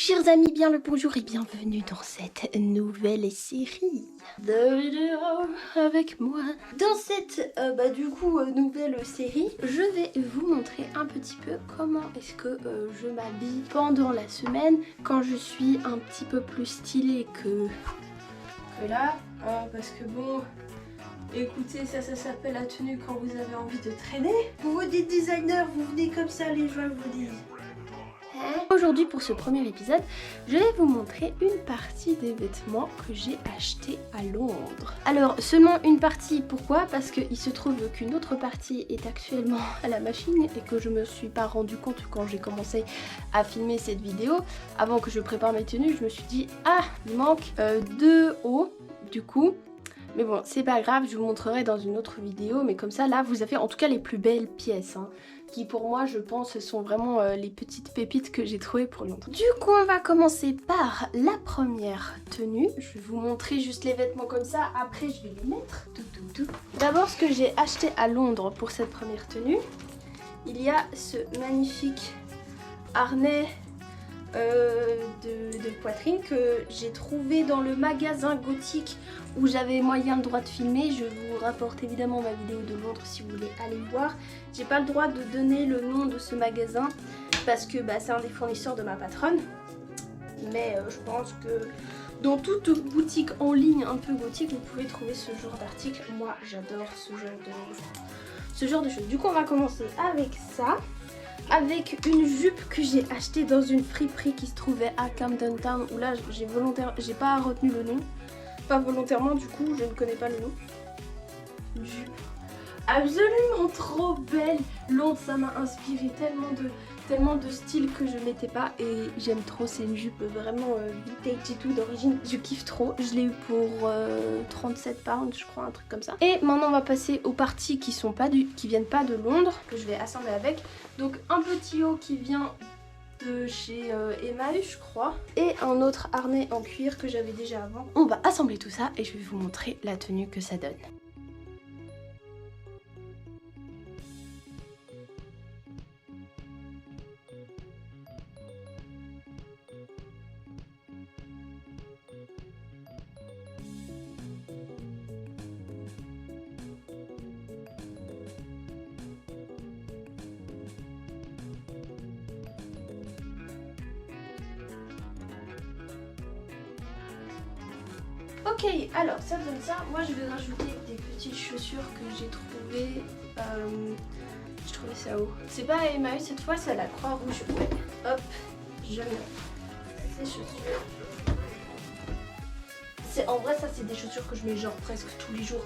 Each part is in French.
chers amis, bien le bonjour et bienvenue dans cette nouvelle série de vidéos avec moi. Dans cette nouvelle série, je vais vous montrer un petit peu comment est-ce que je m'habille pendant la semaine quand je suis un petit peu plus stylée que là, parce que bon... Écoutez, ça s'appelle la tenue quand vous avez envie de traîner. Vous dites designer, vous venez comme ça, les gens vous disent. Aujourd'hui, pour ce premier épisode, je vais vous montrer une partie des vêtements que j'ai achetés à Londres. Alors, seulement une partie, pourquoi? Parce qu'il se trouve qu'une autre partie est actuellement à la machine et que je me suis pas rendu compte quand j'ai commencé à filmer cette vidéo. Avant que je prépare mes tenues, je me suis dit, ah, il manque 2 hauts, du coup. Mais bon, c'est pas grave, je vous montrerai dans une autre vidéo, mais comme ça, là, vous avez en tout cas les plus belles pièces, hein, qui pour moi, je pense, sont vraiment les petites pépites que j'ai trouvées pour Londres. Du coup, on va commencer par la première tenue. Je vais vous montrer juste les vêtements comme ça, après je vais les mettre. D'abord, ce que j'ai acheté à Londres pour cette première tenue, il y a ce magnifique harnais de poitrine que j'ai trouvé dans le magasin Gothique où j'avais moyen de droit de filmer. Je vous rapporte évidemment ma vidéo de Londres si vous voulez aller voir. J'ai pas le droit de donner le nom de ce magasin parce que c'est un des fournisseurs de ma patronne, mais je pense que dans toute boutique en ligne un peu gothique vous pouvez trouver ce genre d'article. Moi j'adore ce genre de choses. Du coup on va commencer avec ça, avec une jupe que j'ai achetée dans une friperie qui se trouvait à Camden Town, où là j'ai pas retenu le nom, pas volontairement, du coup je ne connais pas le nom. Une jupe absolument trop belle. Londres, ça m'a inspiré tellement de style que je mettais pas et j'aime trop. C'est une jupe vraiment vintage et tout d'origine, je kiffe trop. Je l'ai eu pour 37 pounds je crois, un truc comme ça. Et maintenant on va passer aux parties qui viennent pas de Londres, que je vais assembler avec. Donc un petit haut qui vient de chez Emmaüs je crois, et un autre harnais en cuir que j'avais déjà avant. On va assembler tout ça et je vais vous montrer la tenue que ça donne. Ok, alors ça donne ça. Moi je vais rajouter des petites chaussures que j'ai trouvées. Je trouvais ça où? C'est pas à Emmaüs cette fois, c'est à la Croix-Rouge. Ouais. Hop, je mets ces chaussures. En vrai ça c'est des chaussures que je mets genre presque tous les jours.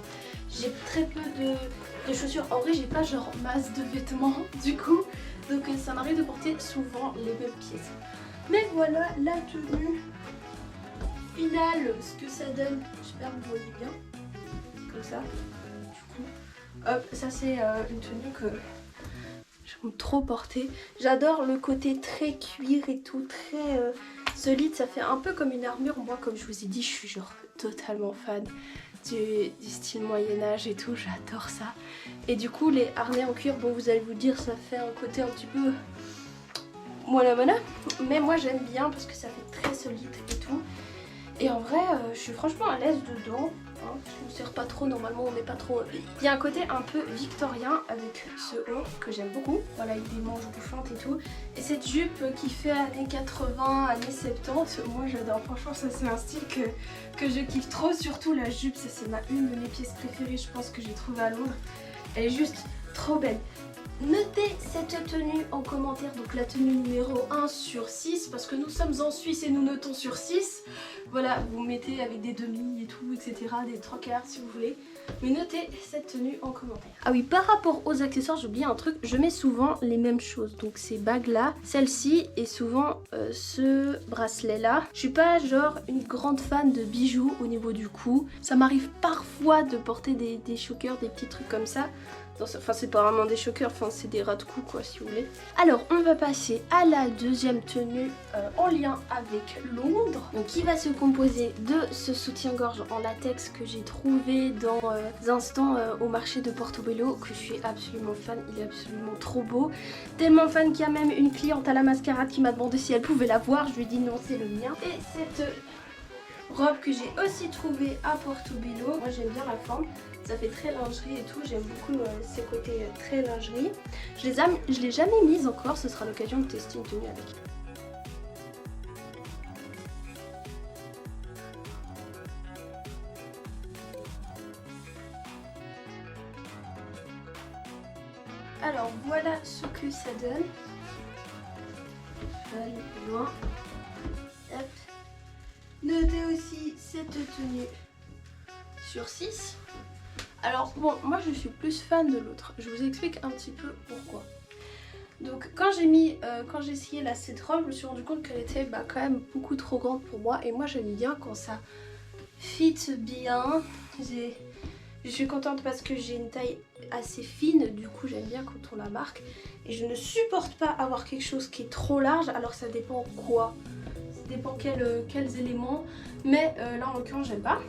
J'ai très peu de chaussures. En vrai j'ai pas genre masse de vêtements du coup. Donc ça m'arrive de porter souvent les mêmes pièces. Mais voilà la tenue finale, ce que ça donne. J'espère que vous voyez bien. Comme ça. Du coup, hop, ça c'est une tenue que j'aime trop porter. J'adore le côté très cuir et tout, très solide. Ça fait un peu comme une armure. Moi, comme je vous ai dit, je suis genre totalement fan du style Moyen-Âge et tout. J'adore ça. Et du coup, les harnais en cuir, bon, vous allez vous dire, ça fait un côté un petit peu voilà. Mais moi, j'aime bien parce que ça fait très solide et tout. Et en vrai, je suis franchement à l'aise dedans. Hein. Je me sers pas trop, normalement on n'est pas trop... Il y a un côté un peu victorien avec ce haut que j'aime beaucoup. Voilà, il y a des manches bouffantes et tout. Et cette jupe qui fait années 80, années 70, moi j'adore. Franchement, ça c'est un style que je kiffe trop. Surtout la jupe, ça c'est une de mes pièces préférées, je pense, que j'ai trouvée à Londres. Elle est juste trop belle. Notez cette tenue en commentaire, donc la tenue numéro 1 sur 6, parce que nous sommes en Suisse et nous notons sur 6. Voilà, vous mettez avec des demi et tout, etc., des 3/4 si vous voulez. Mais notez cette tenue en commentaire. Ah oui, par rapport aux accessoires, j'ai oublié un truc, je mets souvent les mêmes choses. Donc ces bagues là, celle-ci et souvent ce bracelet là. Je suis pas genre une grande fan de bijoux au niveau du cou. Ça m'arrive parfois de porter des chokers, des petits trucs comme ça. Enfin c'est pas vraiment des choqueurs, enfin c'est des ras de cou quoi si vous voulez. Alors on va passer à la deuxième tenue en lien avec Londres. Donc qui va se composer de ce soutien-gorge en latex que j'ai trouvé dans un stand au marché de Portobello, que je suis absolument fan, il est absolument trop beau. Tellement fan qu'il y a même une cliente à la mascarade qui m'a demandé si elle pouvait la voir, je lui ai dit non c'est le mien. Et cette robe que j'ai aussi trouvée à Portobello, moi j'aime bien la forme. Ça fait très lingerie et tout, j'aime beaucoup ces côtés très lingerie. Je l'ai jamais mise encore, ce sera l'occasion de tester une tenue avec. Alors voilà ce que ça donne. Je vais aller plus loin. Hop. Notez aussi cette tenue sur 6. Alors bon, moi je suis plus fan de l'autre. Je vous explique un petit peu pourquoi. Donc quand j'ai essayé cette robe, je me suis rendu compte qu'elle était quand même beaucoup trop grande pour moi. Et moi j'aime bien quand ça fit bien. Je suis contente parce que j'ai une taille assez fine, du coup j'aime bien quand on la marque. Et je ne supporte pas avoir quelque chose qui est trop large, alors ça dépend quoi. Ça dépend quels éléments, mais là en l'occurrence j'aime pas.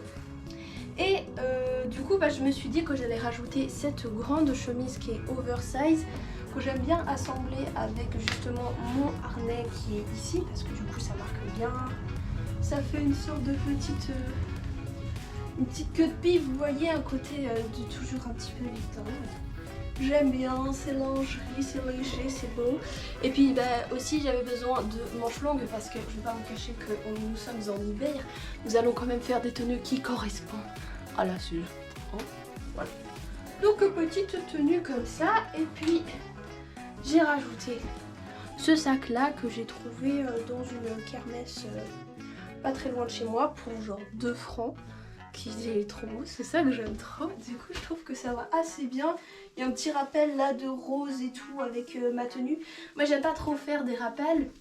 Et du coup je me suis dit que j'allais rajouter cette grande chemise qui est oversize, que j'aime bien assembler avec justement mon harnais qui est ici, parce que du coup ça marque bien. Ça fait une sorte de une petite queue de pie, vous voyez, un côté de toujours un petit peu victorien. J'aime bien, c'est lingerie, c'est léger, c'est beau. Et puis aussi j'avais besoin de manches longues parce que je ne vais pas vous cacher que nous sommes en hiver. Nous allons quand même faire des tenues qui correspondent à la saison. Voilà. Donc petite tenue comme ça. Et puis j'ai rajouté ce sac là que j'ai trouvé dans une kermesse pas très loin de chez moi pour genre 2 francs. Qui est trop beau, c'est ça que j'aime trop. Du coup je trouve que ça va assez bien. Il y a un petit rappel là de rose et tout avec ma tenue. Moi j'aime pas trop faire des rappels,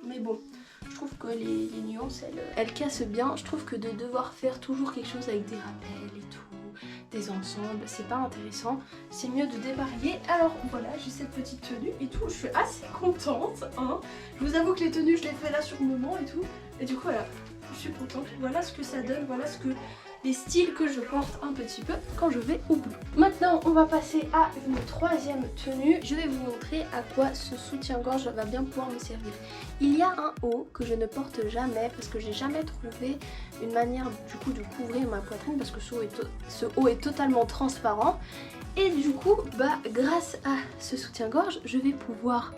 mais bon, je trouve que les nuances elles cassent bien. Je trouve que de devoir faire toujours quelque chose avec des rappels et tout, des ensembles, c'est pas intéressant. C'est mieux de dévarier. Alors voilà, j'ai cette petite tenue et tout, je suis assez contente hein. Je vous avoue que les tenues je les fais là sur le moment et tout. Et du coup voilà, je suis contente. Voilà ce que ça donne, voilà les styles que je porte un petit peu quand je vais au boulot. Maintenant on va passer à une troisième tenue. Je vais vous montrer à quoi ce soutien-gorge va bien pouvoir me servir. Il y a un haut que je ne porte jamais parce que j'ai jamais trouvé une manière du coup de couvrir ma poitrine, parce que ce haut est totalement transparent. Et du coup grâce à ce soutien-gorge je vais pouvoir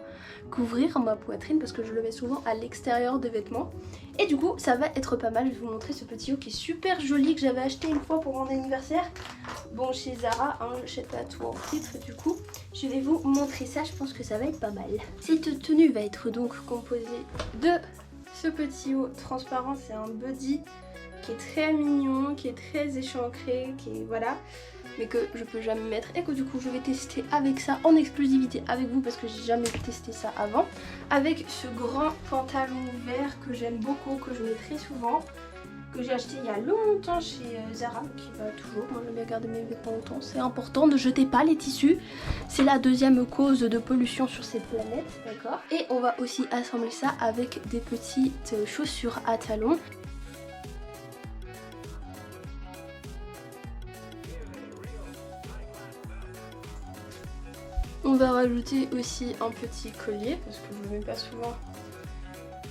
couvrir ma poitrine parce que je le mets souvent à l'extérieur des vêtements. Et du coup ça va être pas mal. Je vais vous montrer ce petit haut qui est super joli, que j'avais acheté une fois pour mon anniversaire. Bon, chez Zara, hein, j'achète pas tout en titre, du coup je vais vous montrer ça, je pense que ça va être pas mal. Cette tenue va être donc composée de ce petit haut transparent, c'est un body qui est très mignon, qui est très échancré, qui est voilà, mais que je peux jamais mettre et que du coup je vais tester avec ça en exclusivité avec vous parce que j'ai jamais testé ça avant, avec ce grand pantalon vert que j'aime beaucoup, que je mets très souvent, que j'ai acheté il y a longtemps chez Zara, qui va toujours. Moi j'aime bien garder mes vêtements longtemps, c'est important, ne jetez pas les tissus, c'est la deuxième cause de pollution sur cette planète, d'accord. Et on va aussi assembler ça avec des petites chaussures à talons. On va rajouter aussi un petit collier parce que je le mets pas souvent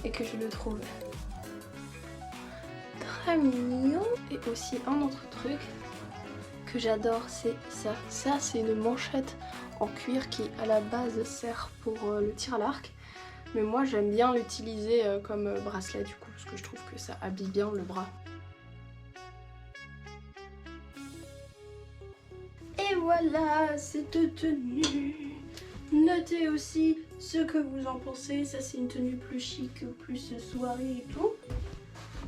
et que je le trouve très mignon. Et aussi un autre truc que j'adore, c'est ça. Ça c'est une manchette en cuir qui à la base sert pour le tir à l'arc. Mais moi j'aime bien l'utiliser comme bracelet du coup parce que je trouve que ça habille bien le bras. Et voilà cette tenue. Notez aussi ce que vous en pensez. Ça c'est une tenue plus chic, plus soirée et tout.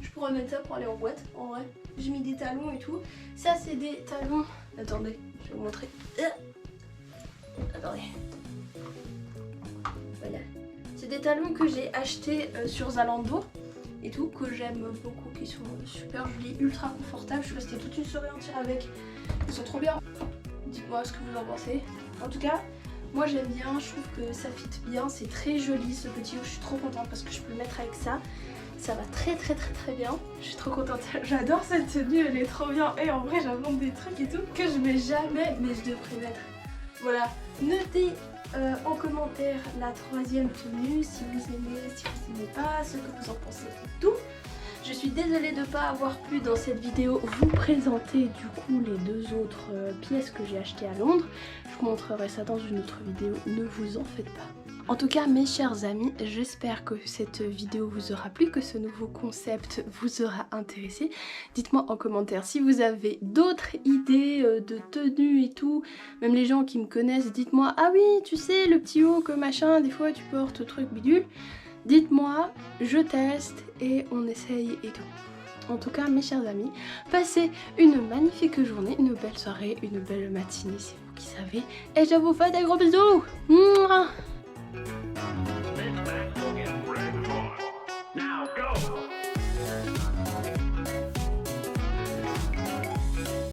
Je pourrais mettre ça pour aller en boîte en vrai. J'ai mis des talons et tout. Ça c'est des talons. Attendez, je vais vous montrer. Attendez. Voilà. C'est des talons que j'ai achetés sur Zalando et tout, que j'aime beaucoup, qui sont super jolis, ultra confortables. Je suis restée toute une soirée entière avec. Ils sont trop bien. Dites-moi ce que vous en pensez. En tout cas, moi j'aime bien, je trouve que ça fit bien, c'est très joli ce petit haut, je suis trop contente parce que je peux le mettre avec ça. Ça va très bien, je suis trop contente. J'adore cette tenue, elle est trop bien. Et en vrai j'invente des trucs et tout que je mets jamais, mais je devrais mettre. Voilà, notez en commentaire la troisième tenue, si vous aimez, si vous n'aimez pas, ce que vous en pensez et tout. Je suis désolée de ne pas avoir pu dans cette vidéo vous présenter du coup les deux autres pièces que j'ai achetées à Londres. Je vous montrerai ça dans une autre vidéo, ne vous en faites pas. En tout cas mes chers amis, j'espère que cette vidéo vous aura plu, que ce nouveau concept vous aura intéressé. Dites-moi en commentaire si vous avez d'autres idées de tenues et tout. Même les gens qui me connaissent, dites-moi, ah oui tu sais le petit haut que machin, des fois tu portes truc bidule. Dites-moi, je teste et on essaye et tout. En tout cas mes chers amis, passez une magnifique journée, une belle soirée, une belle matinée, c'est vous qui savez. Et je vous fais des gros bisous. Mouah.